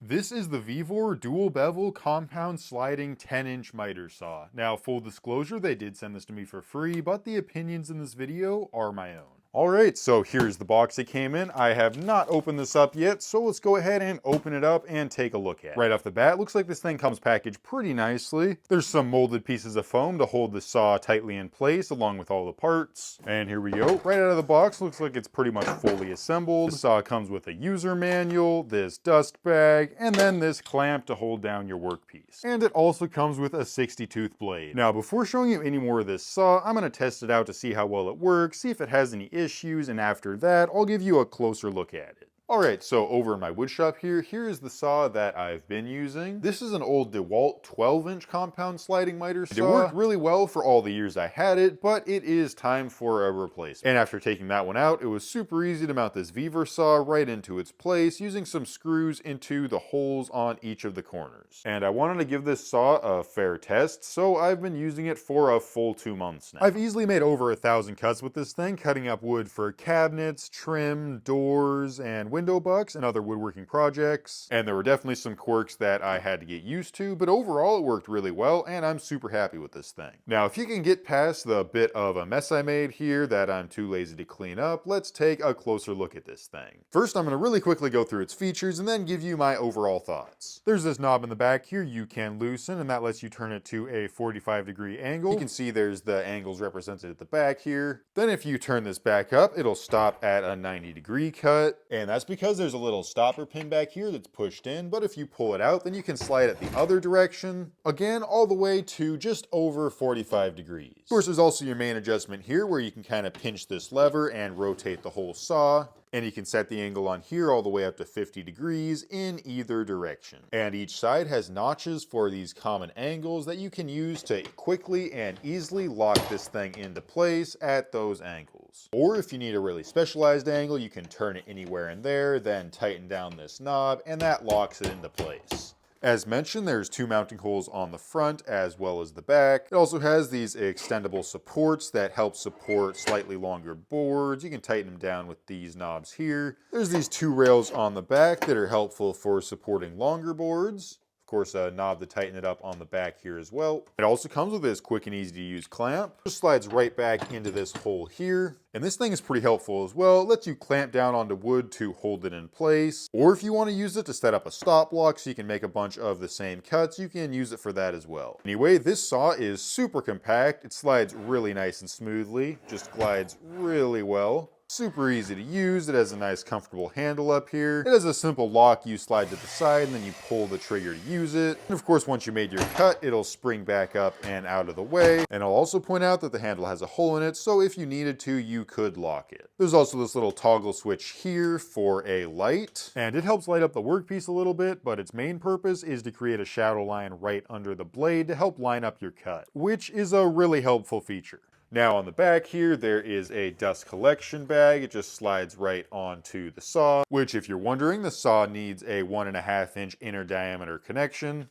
This is the VEVOR dual bevel compound sliding 10-inch miter saw. Now, full disclosure, they did send this to me for free, but the opinions in this video are my own. Alright, so here's the box it came in. I have not opened this up yet, so let's go ahead and open it up and take a look at it. Right off the bat, looks like this thing comes packaged pretty nicely. There's some molded pieces of foam to hold the saw tightly in place along with all the parts. And here we go. Right out of the box, looks like it's pretty much fully assembled. The saw comes with a user manual, this dust bag, and then this clamp to hold down your workpiece. And it also comes with a 60-tooth blade. Now, before showing you any more of this saw, I'm going to test it out to see how well it works, see if it has any issues, and after that, I'll give you a closer look at it. Alright, so over in my wood shop here is the saw that I've been using. This is an old DeWalt 12-inch compound sliding miter saw. It worked really well for all the years I had it, but it is time for a replacement. And after taking that one out, it was super easy to mount this VEVOR saw right into its place using some screws into the holes on each of the corners. And I wanted to give this saw a fair test, so I've been using it for a full 2 months now. I've easily made over 1,000 cuts with this thing, cutting up wood for cabinets, trim, doors, and window bucks and other woodworking projects, and there were definitely some quirks that I had to get used to, but overall it worked really well and I'm super happy with this thing. Now, if you can get past the bit of a mess I made here that I'm too lazy to clean up, let's take a closer look at this thing. First, I'm going to really quickly go through its features and then give you my overall thoughts. There's this knob in the back here you can loosen, and that lets you turn it to a 45-degree angle. You can see there's the angles represented at the back here. Then if you turn this back up, it'll stop at a 90-degree cut, and that's because there's a little stopper pin back here that's pushed in, but if you pull it out, then you can slide it the other direction, again, all the way to just over 45 degrees. Of course, there's also your main adjustment here where you can kind of pinch this lever and rotate the whole saw. And you can set the angle on here all the way up to 50 degrees in either direction. And each side has notches for these common angles that you can use to quickly and easily lock this thing into place at those angles. Or if you need a really specialized angle, you can turn it anywhere in there, then tighten down this knob, and that locks it into place. As mentioned, there's 2 mounting holes on the front as well as the back. It also has these extendable supports that help support slightly longer boards. You can tighten them down with these knobs here. There's these 2 rails on the back that are helpful for supporting longer boards. Of course, a knob to tighten it up on the back here as well. It also comes with this quick and easy to use clamp. Just slides right back into this hole here. And this thing is pretty helpful as well. It lets you clamp down onto wood to hold it in place. Or if you want to use it to set up a stop block so you can make a bunch of the same cuts, you can use it for that as well. Anyway, this saw is super compact. It slides really nice and smoothly. Just glides really well. Super easy to use. It has a nice comfortable handle up here. It has a simple lock you slide to the side and then you pull the trigger to use it. And of course, once you made your cut, it'll spring back up and out of the way. And I'll also point out that the handle has a hole in it, so if you needed to, you could lock it. There's also this little toggle switch here for a light, and it helps light up the workpiece a little bit, but its main purpose is to create a shadow line right under the blade to help line up your cut, which is a really helpful feature. Now on the back here, there is a dust collection bag. It just slides right onto the saw, which if you're wondering, the saw needs a 1.5-inch inner diameter connection.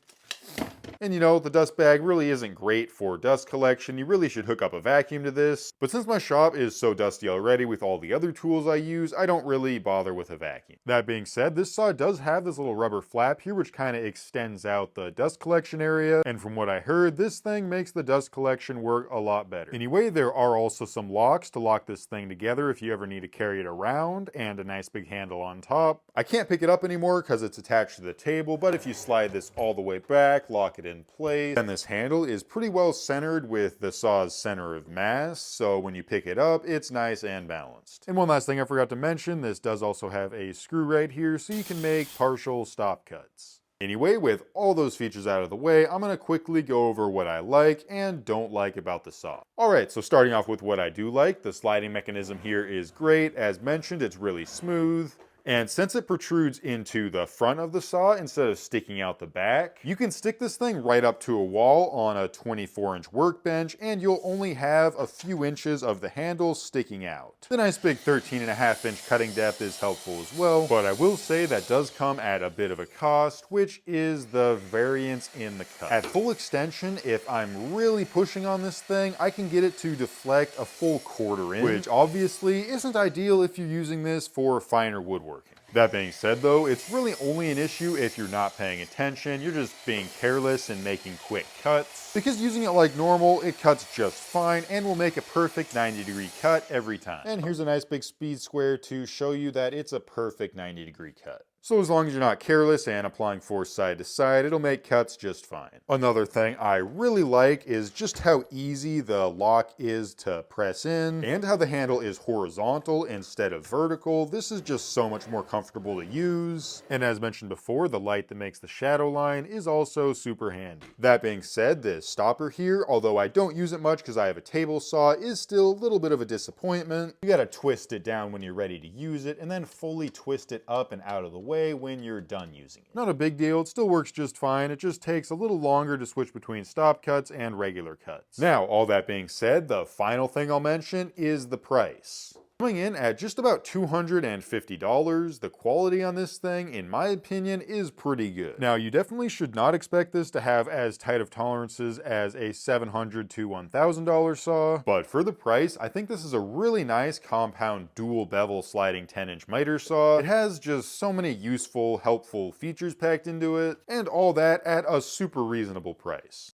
And you know, the dust bag really isn't great for dust collection. You really should hook up a vacuum to this. But since my shop is so dusty already with all the other tools I use, I don't really bother with a vacuum. That being said, this saw does have this little rubber flap here, which kind of extends out the dust collection area. And from what I heard, this thing makes the dust collection work a lot better. Anyway, there are also some locks to lock this thing together if you ever need to carry it around, and a nice big handle on top. I can't pick it up anymore because it's attached to the table, but if you slide this all the way back, lock it in place, then this handle is pretty well centered with the saw's center of mass, so when you pick it up, it's nice and balanced. And one last thing I forgot to mention, this does also have a screw right here, so you can make partial stop cuts. Anyway, with all those features out of the way, I'm going to quickly go over what I like and don't like about the saw. Alright, so starting off with what I do like, the sliding mechanism here is great. As mentioned, it's really smooth. And since it protrudes into the front of the saw instead of sticking out the back, you can stick this thing right up to a wall on a 24-inch workbench and you'll only have a few inches of the handle sticking out. The nice big 13.5-inch cutting depth is helpful as well, but I will say that does come at a bit of a cost, which is the variance in the cut. At full extension, if I'm really pushing on this thing, I can get it to deflect a full 1/4 inch, which obviously isn't ideal if you're using this for finer woodworking. That being said though, it's really only an issue if you're not paying attention, you're just being careless and making quick cuts. Because using it like normal, it cuts just fine and will make a perfect 90-degree cut every time. And here's a nice big speed square to show you that it's a perfect 90-degree cut. So as long as you're not careless and applying force side to side, it'll make cuts just fine. Another thing I really like is just how easy the lock is to press in and how the handle is horizontal instead of vertical. This is just so much more comfortable to use. And as mentioned before, the light that makes the shadow line is also super handy. That being said, this stopper here, although I don't use it much because I have a table saw, is still a little bit of a disappointment. You gotta twist it down when you're ready to use it and then fully twist it up and out of the way when you're done using it. Not a big deal, it still works just fine, it just takes a little longer to switch between stop cuts and regular cuts. Now, all that being said, the final thing I'll mention is the price. Coming in at just about $250, the quality on this thing, in my opinion, is pretty good. Now, you definitely should not expect this to have as tight of tolerances as a $700 to $1,000 saw, but for the price, I think this is a really nice compound dual bevel sliding 10-inch miter saw. It has just so many useful, helpful features packed into it, and all that at a super reasonable price.